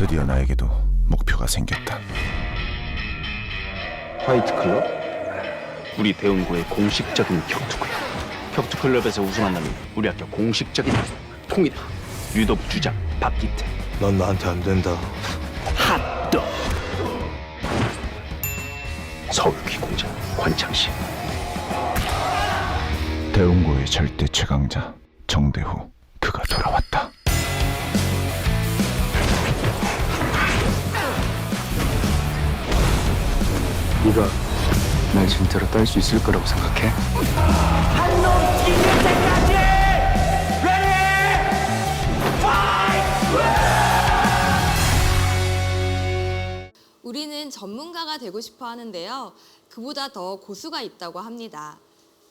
드디어 나에게도 목표가 생겼다. 화이트클럽? 우리 대운고의 공식적인 격투클럽. 격투클럽에서 우승한다면 우리 학교 공식적인 통이다. 유도부 주장 박기태. 넌 나한테 안 된다. 핫떡. 서울귀공자 관창식. 대운고의 절대 최강자 정대후, 그가 돌아왔다. 네가 날 진짜로 딸 수 있을 거라고 생각해? 우리는 전문가가 되고 싶어 하는데요. 그보다 더 고수가 있다고 합니다.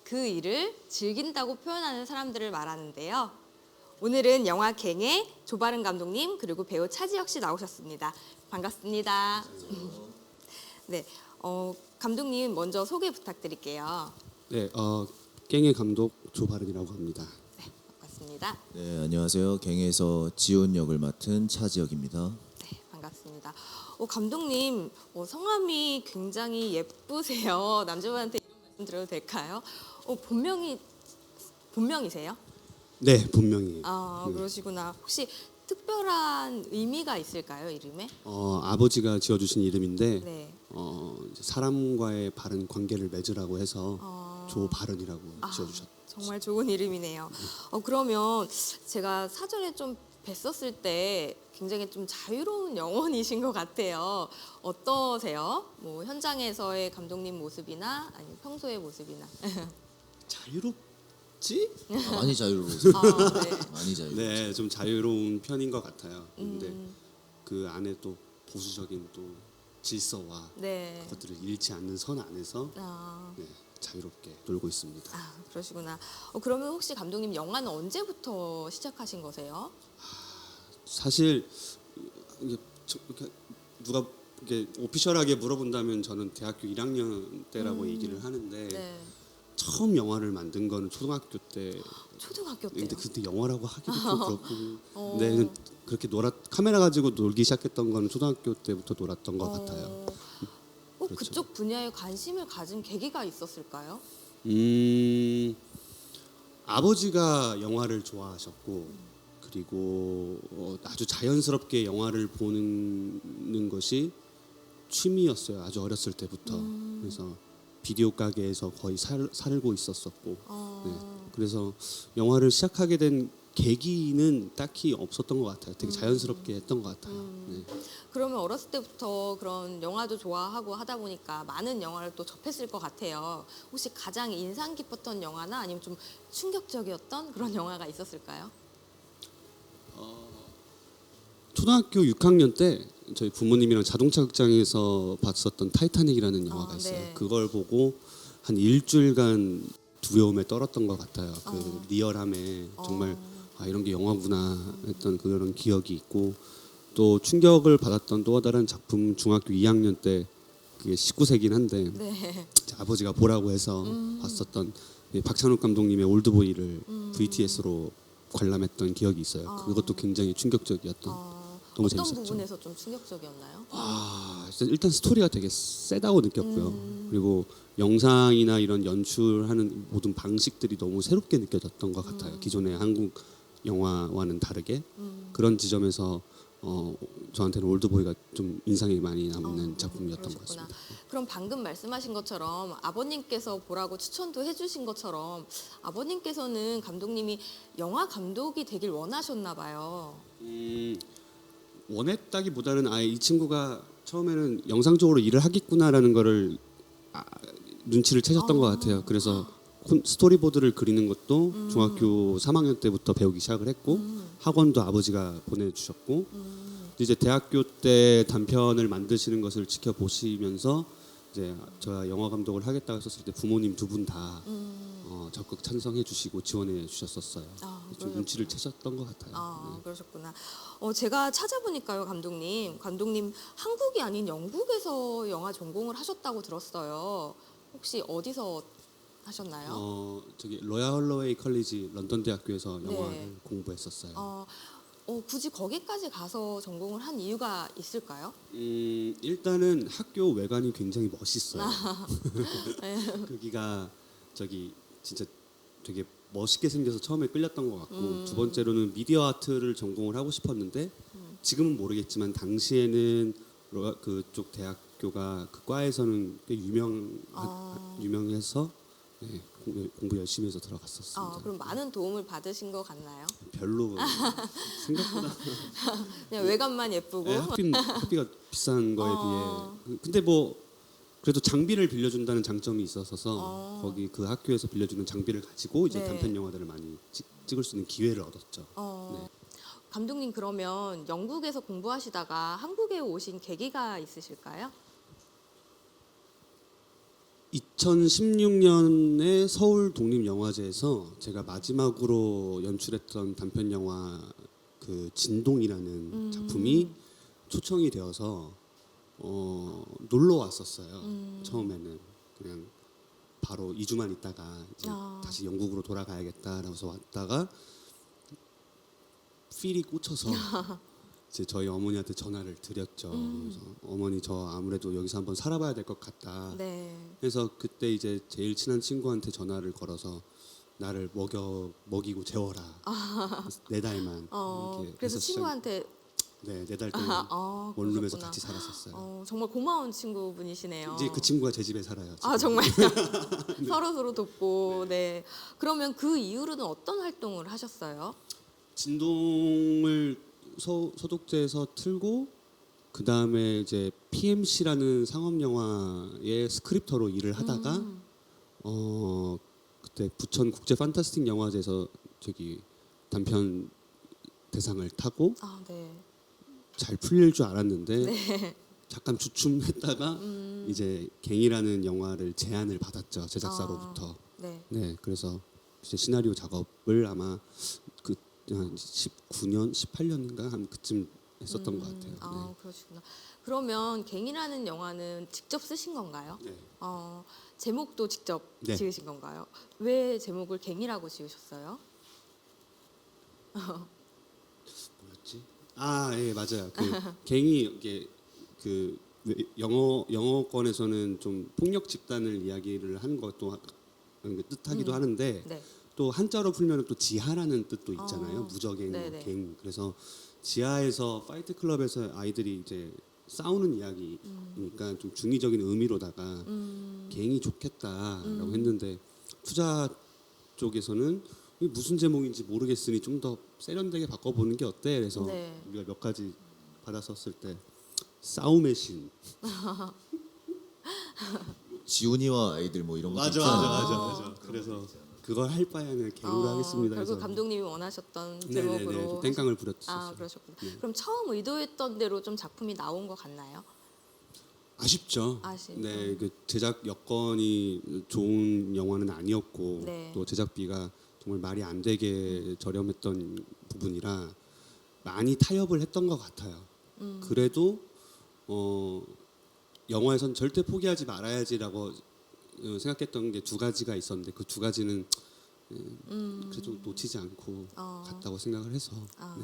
그 일을 즐긴다고 표현하는 사람들을 말하는데요. 오늘은 영화 갱의 조바른 감독님 그리고 배우 차지혁 씨 나오셨습니다. 반갑습니다. 네, 감독님 먼저 소개 부탁드릴게요. 네, 갱의 감독 조바른이라고 합니다. 네, 반갑습니다. 네, 안녕하세요. 갱에서 지온 역을 맡은 차지혁입니다. 네, 반갑습니다. 감독님 성함이 굉장히 예쁘세요. 남자분한테 이런 말씀 드려도 될까요? 본명이세요? 네, 본명이에요. 아, 그러시구나. 혹시 특별한 의미가 있을까요, 이름에? 아버지가 지어주신 이름인데 네. 이제 사람과의 바른 관계를 맺으라고 해서 조바른이라고 지어주셨죠. 정말 좋은 이름이네요. 그러면 제가 사전에 좀 뵀었을 때 굉장히 좀 자유로운 영혼이신 것 같아요. 어떠세요? 뭐 현장에서의 감독님 모습이나 아니면 평소의 모습이나. 자유롭지? 많이 자유로우세요. 네. 많이 자유로우세요. 네, 좀 자유로운 편인 것 같아요. 근데 그 안에 또 보수적인 또 질서와 네. 그것들을 잃지 않는 선 안에서 네, 자유롭게 놀고 있습니다. 그러시구나. 그러면 혹시 감독님 영화는 언제부터 시작하신 거세요? 사실 이렇게 누가 이렇게 오피셜하게 물어본다면 저는 대학교 1학년 때라고 얘기를 하는데 네. 처음 영화를 만든 거는 초등학교 때. 초등학교 때요? 근데 그때 영화라고 하기도 좀 그렇고. 네, 그렇게 카메라 가지고 놀기 시작했던 건 초등학교 때부터 놀았던 것 같아요. 그렇죠. 그쪽 분야에 관심을 가진 계기가 있었을까요? 아버지가 영화를 좋아하셨고 그리고 아주 자연스럽게 영화를 보는 것이 취미였어요. 아주 어렸을 때부터. 그래서 비디오 가게에서 거의 살고 있었었고. 네. 그래서 영화를 시작하게 된 계기는 딱히 없었던 것 같아요. 되게 자연스럽게 했던 것 같아요. 네. 그러면 어렸을 때부터 그런 영화도 좋아하고 하다 보니까 많은 영화를 또 접했을 것 같아요. 혹시 가장 인상 깊었던 영화나 아니면 좀 충격적이었던 그런 영화가 있었을까요? 초등학교 6학년 때 저희 부모님이랑 자동차 극장에서 봤었던 타이타닉이라는 영화가 있어요. 네. 그걸 보고 한 일주일간 두려움에 떨었던 것 같아요. 그 리얼함에 정말 이런 게 영화구나 했던 그런 기억이 있고, 또 충격을 받았던 또 다른 작품 중학교 2학년 때, 그게 19세긴 한데 네. 아버지가 보라고 해서 봤었던 박찬욱 감독님의 올드보이를 VTS로 관람했던 기억이 있어요. 그것도 굉장히 충격적이었던. 너무 어떤 재밌었죠. 부분에서 좀 충격적이었나요? 일단 스토리가 되게 세다고 느꼈고요. 그리고 영상이나 이런 연출하는 모든 방식들이 너무 새롭게 느껴졌던 것 같아요. 기존의 한국 영화와는 다르게. 그런 지점에서 저한테는 올드보이가 좀 인상이 많이 남는 작품이었던 것 그러셨구나. 같습니다. 그럼 방금 말씀하신 것처럼 아버님께서 보라고 추천도 해주신 것처럼 아버님께서는 감독님이 영화 감독이 되길 원하셨나 봐요. 원했다기보다는 아예 이 친구가 처음에는 영상적으로 일을 하겠구나라는 거를 눈치를 채셨던 것 같아요. 그래서 스토리보드를 그리는 것도 중학교 3학년 때부터 배우기 시작을 했고 학원도 아버지가 보내주셨고 이제 대학교 때 단편을 만드시는 것을 지켜보시면서 이제 제가 영화 감독을 하겠다고 했었을 때 부모님 두 분 다 적극 찬성해 주시고 지원해 주셨었어요. 좀 눈치를 채셨던 것 같아요. 네. 그러셨구나. 제가 찾아보니까요, 감독님 한국이 아닌 영국에서 영화 전공을 하셨다고 들었어요. 혹시 어디서 하셨나요? 저기 로얄 홀로웨이 컬리지 런던 대학교에서 영화를 네. 공부했었어요. 굳이 거기까지 가서 전공을 한 이유가 있을까요? 일단은 학교 외관이 굉장히 멋있어요. 거기가 저기 진짜 되게 멋있게 생겨서 처음에 끌렸던 것 같고 두 번째로는 미디어 아트를 전공을 하고 싶었는데 지금은 모르겠지만 당시에는 그쪽 대학교가 그 과에서는 꽤 유명해서 네, 공부 열심히 해서 들어갔었습니다. 그럼 많은 도움을 받으신 것 같나요? 별로 생각보다 그냥 외관만 예쁘고. 네, 학비가 비싼 거에 비해 근데 뭐 그래도 장비를 빌려준다는 장점이 있어서 거기 그 학교에서 빌려주는 장비를 가지고 이제 네. 단편 영화들을 많이 찍을 수 있는 기회를 얻었죠. 네. 감독님 그러면 영국에서 공부하시다가 한국에 오신 계기가 있으실까요? 2016년에 서울 독립영화제에서 제가 마지막으로 연출했던 단편 영화 그 진동이라는 작품이 초청이 되어서 놀러 왔었어요. 처음에는 그냥 바로 2주만 있다가 이제 다시 영국으로 돌아가야겠다라고 왔다가 필이 꽂혀서 이제 저희 어머니한테 전화를 드렸죠. 그래서 어머니 저 아무래도 여기서 한번 살아봐야 될 것 같다. 네. 그래서 그때 이제 제일 친한 친구한테 전화를 걸어서 나를 먹이고 재워라. 4달만. 그래서 친구한테 네, 4달 동안 원룸에서 그러셨구나. 같이 살았었어요. 정말 고마운 친구분이시네요. 이제 그 친구가 제 집에 살아요. 지금. 정말 서로 돕고. 네. 그러면 그 이후로는 어떤 활동을 하셨어요? 진동을 소독제에서 틀고 그 다음에 이제 PMC라는 상업 영화의 스크립터로 일을 하다가 그때 부천 국제 판타스틱 영화제에서 저기 단편 대상을 타고 네. 잘 풀릴 줄 알았는데 네. 잠깐 주춤했다가 이제 갱이라는 영화를 제안을 받았죠, 제작사로부터. 네. 네, 그래서 이제 시나리오 작업을 아마 그 한 19년, 18년인가 한 그쯤 했었던 것 같아요. 네. 그러시구나. 그러면 갱이라는 영화는 직접 쓰신 건가요? 네. 제목도 직접 네. 지으신 건가요? 왜 제목을 갱이라고 지으셨어요? 뭐였지? 예, 맞아요. 그 갱이 이게 그 영어권에서는 좀 폭력 집단을 이야기를 하는 것도 뜻하기도 하는데 네. 또 한자로 풀면 또 지하라는 뜻도 있잖아요. 무적행, 네네. 갱. 그래서 지하에서 파이트 클럽에서 아이들이 이제 싸우는 이야기니까 좀 중의적인 의미로다가 갱이 좋겠다라고 했는데 투자 쪽에서는 이게 무슨 제목인지 모르겠으니 좀 더 세련되게 바꿔보는 게 어때? 그래서 네. 우리가 몇 가지 받았었을 때 싸움의 신. 지훈이와 아이들 뭐 이런 거 맞아. 그래서 그걸 할 바에는 갱으로 하겠습니다. 결국 해서. 감독님이 원하셨던 네네네, 제목으로. 좀 땡깡을 부렸었어요. 그러셨구나. 네. 그럼 처음 의도했던 대로 좀 작품이 나온 것 같나요? 아쉽죠. 네, 그 제작 여건이 좋은 영화는 아니었고 네. 또 제작비가 정말 말이 안 되게 저렴했던 부분이라 많이 타협을 했던 것 같아요. 그래도 영화에선 절대 포기하지 말아야지라고 생각했던 게 2가지가 있었는데 그 2가지는 그래도 놓치지 않고 갔다고 생각을 해서. 네.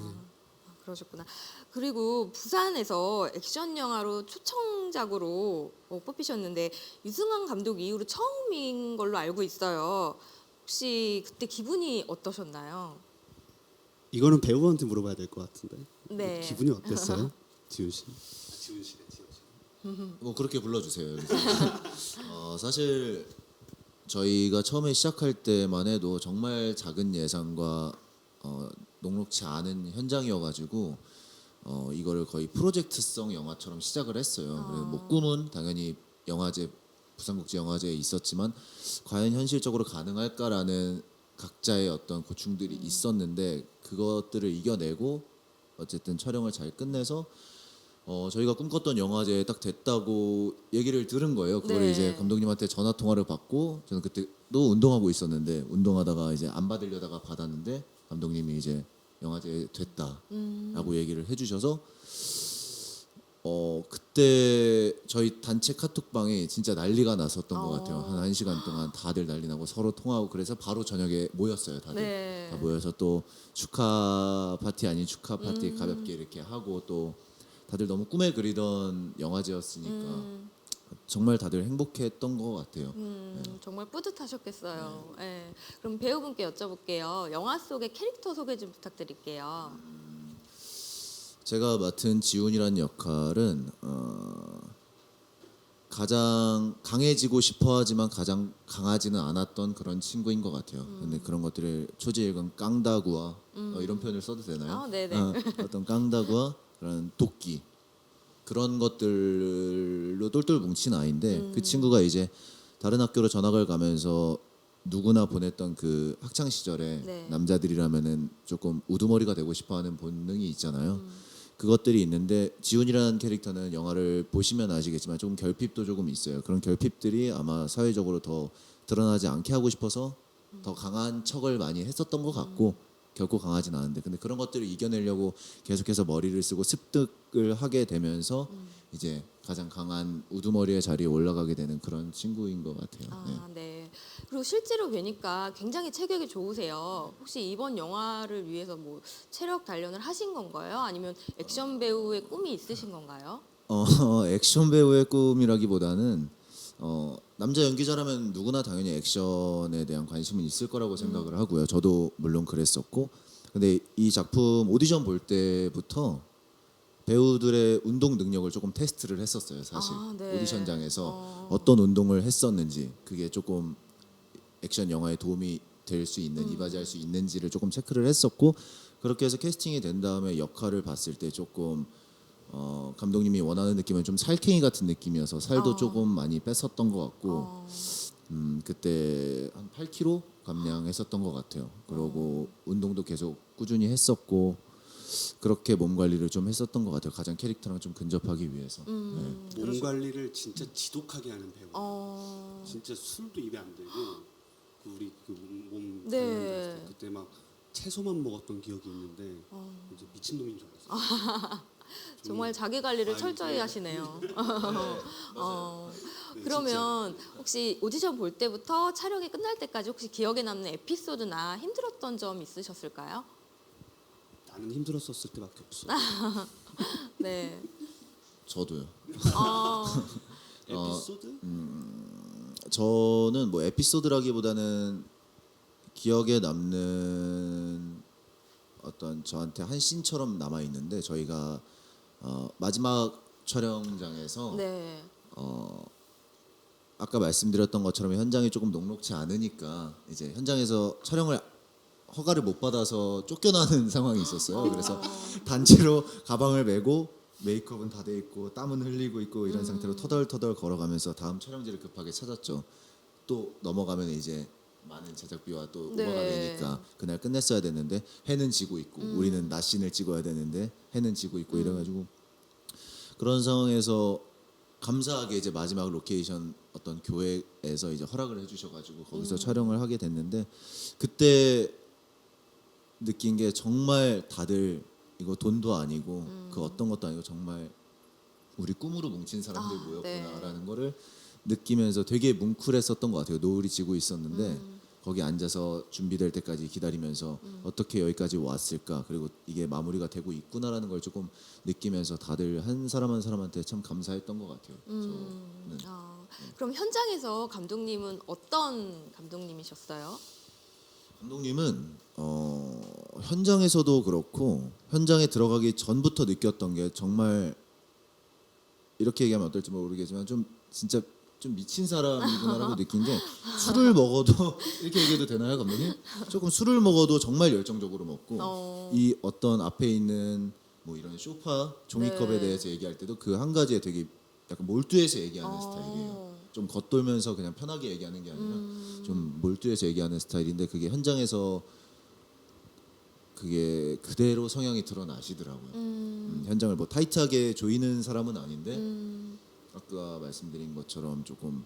그러셨구나. 그리고 부산에서 액션 영화로 초청작으로 뽑히셨는데 유승환 감독 이후로 처음인 걸로 알고 있어요. 혹시 그때 기분이 어떠셨나요? 이거는 배우한테 물어봐야 될 것 같은데. 네. 기분이 어땠어요, 지훈 씨? 지훈 씨래. 뭐 그렇게 불러주세요. 사실 저희가 처음에 시작할 때만 해도 정말 작은 예산과 녹록치 않은 현장이어가지고 이거를 거의 프로젝트성 영화처럼 시작을 했어요. 그래서 뭐 꿈은 당연히 영화제 부산국제영화제에 있었지만 과연 현실적으로 가능할까라는 각자의 어떤 고충들이 있었는데 그것들을 이겨내고 어쨌든 촬영을 잘 끝내서 저희가 꿈꿨던 영화제에 딱 됐다고 얘기를 들은 거예요. 그걸 네. 이제 감독님한테 전화 통화를 받고 저는 그때 또 운동하고 있었는데 운동하다가 이제 안 받으려다가 받았는데 감독님이 이제 영화제에 됐다라고 얘기를 해주셔서 그때 저희 단체 카톡방에 진짜 난리가 났었던 것 같아요. 한 1시간 동안 다들 난리 나고 서로 통화하고 그래서 바로 저녁에 모였어요. 다들 네. 다 모여서 또 축하 파티 아닌 축하 파티 가볍게 이렇게 하고 또 다들 너무 꿈에 그리던 영화제였으니까 정말 다들 행복했던 것 같아요. 정말 뿌듯하셨겠어요. 네. 그럼 배우분께 여쭤볼게요. 영화 속의 캐릭터 소개 좀 부탁드릴게요. 제가 맡은 지훈이라는 역할은 가장 강해지고 싶어하지만 가장 강하지는 않았던 그런 친구인 것 같아요. 근데 그런 것들을 초지일관 깡다구와 이런 표현을 써도 되나요? 네네. 어떤 깡다구와 그런 도끼 그런 것들로 똘똘 뭉친 아이인데 그 친구가 이제 다른 학교로 전학을 가면서 누구나 보냈던 그 학창 시절에 네. 남자들이라면은 조금 우두머리가 되고 싶어하는 본능이 있잖아요. 그것들이 있는데 지훈이라는 캐릭터는 영화를 보시면 아시겠지만 조금 결핍도 조금 있어요. 그런 결핍들이 아마 사회적으로 더 드러나지 않게 하고 싶어서 더 강한 척을 많이 했었던 것 같고 결코 강하진 않은데 근데 그런 것들을 이겨내려고 계속해서 머리를 쓰고 습득을 하게 되면서 이제 가장 강한 우두머리의 자리에 올라가게 되는 그런 친구인 것 같아요. 네. 아, 네. 그리고 실제로 뵈니까 굉장히 체격이 좋으세요. 혹시 이번 영화를 위해서 뭐 체력 단련을 하신 건가요? 아니면 액션 배우의 꿈이 있으신 건가요? 액션 배우의 꿈이라기보다는 남자 연기자라면 누구나 당연히 액션에 대한 관심은 있을 거라고 생각을 하고요. 저도 물론 그랬었고, 근데 이 작품 오디션 볼 때부터 배우들의 운동 능력을 조금 테스트를 했었어요. 사실 아, 네. 오디션장에서 어떤 운동을 했었는지 그게 조금 액션 영화에 도움이 될 수 있는 이바지할 수 있는지를 조금 체크를 했었고 그렇게 해서 캐스팅이 된 다음에 역할을 봤을 때 조금 감독님이 원하는 느낌은 좀 살쾡이 같은 느낌이어서 살도 조금 많이 뺐었던 것 같고 그때 한 8kg 감량했었던 것 같아요. 그러고 운동도 계속 꾸준히 했었고 그렇게 몸 관리를 좀 했었던 것 같아요. 가장 캐릭터랑 좀 근접하기 위해서. 네. 몸 관리를 진짜 지독하게 하는 배우. 어, 진짜 술도 입에 안 대고 그 우리 그몸 네. 관리할 때 그때 막 채소만 먹었던 기억이 있는데 이제 미친 놈인 줄 알았어요. 정말 자기 관리를 아, 철저히 네. 하시네요. 네, 그러면 혹시 오디션 볼 때부터 촬영이 끝날 때까지 혹시 기억에 남는 에피소드나 힘들었던 점 있으셨을까요? 나는 힘들었었을 때밖에 없어. 네. 저도요. 아, 에피소드? 저는 뭐 에피소드라기보다는 기억에 남는 어떤 저한테 한 씬처럼 남아 있는데 저희가 마지막 촬영장에서 네. 아까 말씀드렸던 것처럼 현장이 조금 녹록지 않으니까 이제 현장에서 촬영을 허가를 못 받아서 쫓겨나는 상황이 있었어요. 그래서 단체로 가방을 메고 메이크업은 다 돼 있고 땀은 흘리고 있고 이런 상태로 터덜터덜 걸어가면서 다음 촬영지를 급하게 찾았죠. 또 넘어가면 이제 많은 제작비와 또 네. 오버가 되니까 그날 끝냈어야 됐는데 해는 지고 있고 우리는 낮신을 찍어야 되는데 해는 지고 있고 이래가지고 그런 상황에서 감사하게 이제 마지막 로케이션 어떤 교회에서 이제 허락을 해주셔가지고 거기서 촬영을 하게 됐는데 그때 느낀 게 정말 다들 이거 돈도 아니고 그 어떤 것도 아니고 정말 우리 꿈으로 뭉친 사람들 모였구나라는 거를 느끼면서 되게 뭉클했었던 것 같아요. 노을이 지고 있었는데 거기 앉아서 준비될 때까지 기다리면서 어떻게 여기까지 왔을까 그리고 이게 마무리가 되고 있구나라는 걸 조금 느끼면서 다들 한 사람 한 사람한테 참 감사했던 것 같아요. 저는. 그럼 현장에서 감독님은 어떤 감독님이셨어요? 감독님은 현장에서도 그렇고 현장에 들어가기 전부터 느꼈던 게 정말 이렇게 얘기하면 어떨지 모르겠지만 좀 진짜 좀 미친 사람이구나라고 느낀 게 술을 먹어도 이렇게 얘기해도 되나요, 감독님? 조금 술을 먹어도 정말 열정적으로 먹고 이 어떤 앞에 있는 뭐 이런 소파 종이컵에 네. 대해서 얘기할 때도 그 한 가지에 되게 약간 몰두해서 얘기하는 스타일이에요. 좀 겉돌면서 그냥 편하게 얘기하는 게 아니라 좀 몰두해서 얘기하는 스타일인데 그게 현장에서 그게 그대로 성향이 드러나시더라고요. 현장을 뭐 타이트하게 조이는 사람은 아닌데 아까 말씀드린 것처럼 조금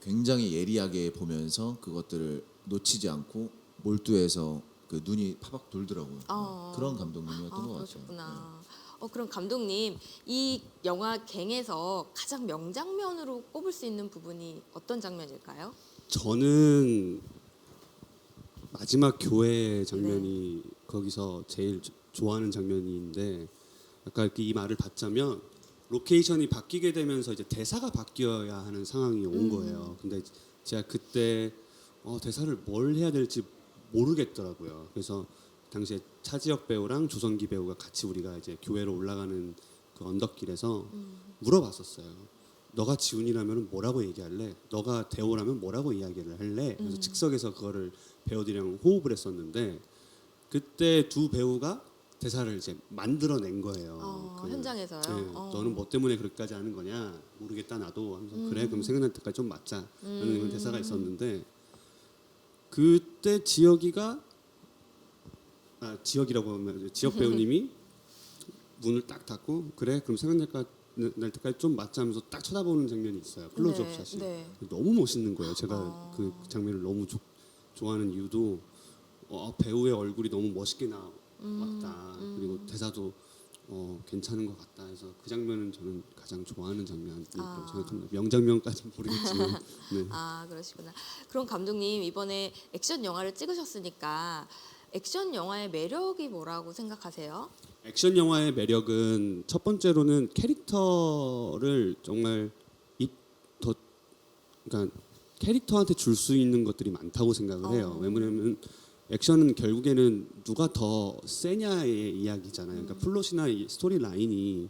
굉장히 예리하게 보면서 그것들을 놓치지 않고 몰두해서 그 눈이 파박 돌더라고요. 그런 감독님이었던 것 같아요. 그러셨구나. 그럼 감독님, 이 영화 갱에서 가장 명장면으로 꼽을 수 있는 부분이 어떤 장면일까요? 저는 마지막 교회 장면이 거기서 제일 좋아하는 장면인데, 아까 이 말을 받자면 로케이션이 바뀌게 되면서 이제 대사가 바뀌어야 하는 상황이 온 거예요. 근데 제가 그때 대사를 뭘 해야 될지 모르겠더라고요. 그래서 당시에 차지혁 배우랑 조성기 배우가 같이 우리가 이제 교회로 올라가는 그 언덕길에서 물어봤었어요. 너가 지훈이라면 뭐라고 얘기할래? 너가 대호라면 뭐라고 이야기를 할래? 그래서 즉석에서 그거를 배우들이랑 호흡을 했었는데, 그때 두 배우가 대사를 이제 만들어낸 거예요. 현장에서요? 네, 너는 뭐 때문에 그렇게까지 하는 거냐? 모르겠다 나도. 하면서 그래 그럼 생각날 때까지 좀 맞자. 라는 그런 대사가 있었는데, 그때 지혁이라고 하면 지혁 배우님이 문을 딱 닫고 그래 그럼 생각날 때까지 좀 맞자 하면서 딱 쳐다보는 장면이 있어요. 클로즈업 네, 샷이. 네. 너무 멋있는 거예요. 제가 그 장면을 너무 좋아하는 이유도 배우의 얼굴이 너무 멋있게 나왔다. 그리고 대사도 괜찮은 것 같다 해서 그 장면은 저는 가장 좋아하는 장면이라고 생각합니다. 명장면까지는 모르겠지만. 네. 그러시구나. 그럼 감독님, 이번에 액션 영화를 찍으셨으니까 액션 영화의 매력이 뭐라고 생각하세요? 액션 영화의 매력은 첫 번째로는 캐릭터를 정말 그러니까 캐릭터한테 줄 수 있는 것들이 많다고 생각을 해요. 왜냐하면 액션은 결국에는 누가 더 세냐의 이야기잖아요. 그러니까 플롯이나 이 스토리 라인이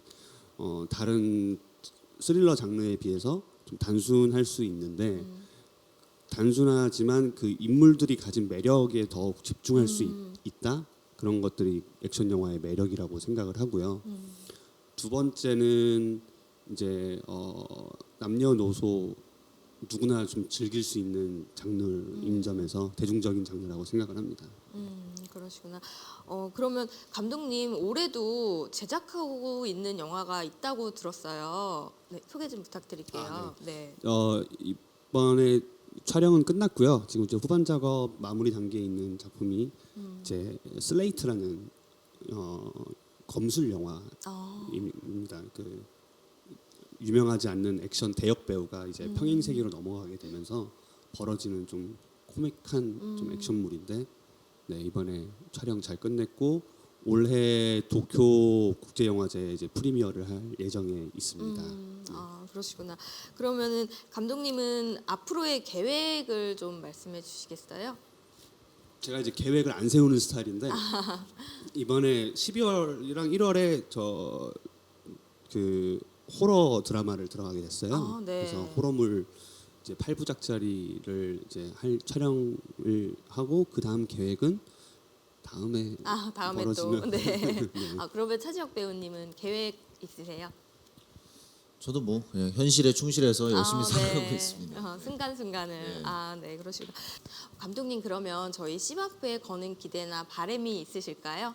다른 스릴러 장르에 비해서 좀 단순할 수 있는데, 단순하지만 그 인물들이 가진 매력에 더 집중할 수 있다. 그런 것들이 액션 영화의 매력이라고 생각을 하고요. 두 번째는 이제 남녀노소 누구나 좀 즐길 수 있는 장르인 점에서 대중적인 장르라고 생각을 합니다. 그러시구나. 그러면 감독님, 올해도 제작하고 있는 영화가 있다고 들었어요. 네, 소개 좀 부탁드릴게요. 네. 이번에 촬영은 끝났고요. 지금 이제 후반 작업 마무리 단계에 있는 작품이 이제 슬레이트라는 검술 영화입니다. 그 유명하지 않는 액션 대역 배우가 이제 평행 세계로 넘어가게 되면서 벌어지는 좀 코믹한 좀 액션물인데, 네, 이번에 촬영 잘 끝냈고 올해 도쿄 국제영화제 이제 프리미어를 할 예정에 있습니다. 그러시구나. 그러면은 감독님은 앞으로의 계획을 좀 말씀해 주시겠어요? 제가 이제 계획을 안 세우는 스타일인데 이번에 12월이랑 1월에 저 그 호러 드라마를 들어가게 됐어요. 네. 그래서 호러물 이제 8부작짜리를 이제 할 촬영을 하고, 그 다음 계획은 다음에 다음에 벌어지면 또. 네. 네. 그러면 차지혁 배우님은 계획 있으세요? 저도 뭐 그냥 현실에 충실해서 열심히 살아가고 있습니다. 순간순간을. 네, 그러시구나. 감독님, 그러면 저희 씨바프에 거는 기대나 바람이 있으실까요?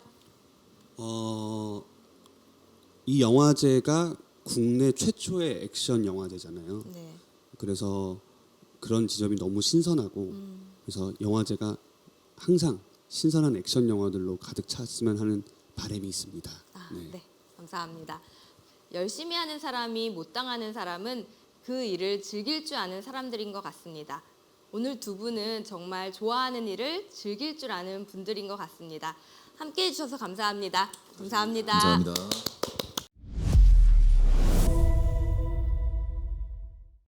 이 영화제가 국내 최초의 액션 영화제잖아요. 네. 그래서 그런 지점이 너무 신선하고, 그래서 영화제가 항상 신선한 액션 영화들로 가득 찼으면 하는 바람이 있습니다. 네, 감사합니다. 열심히 하는 사람이 못 당하는 사람은 그 일을 즐길 줄 아는 사람들인 것 같습니다. 오늘 두 분은 정말 좋아하는 일을 즐길 줄 아는 분들인 것 같습니다. 함께해 주셔서 감사합니다. 감사합니다. 감사합니다.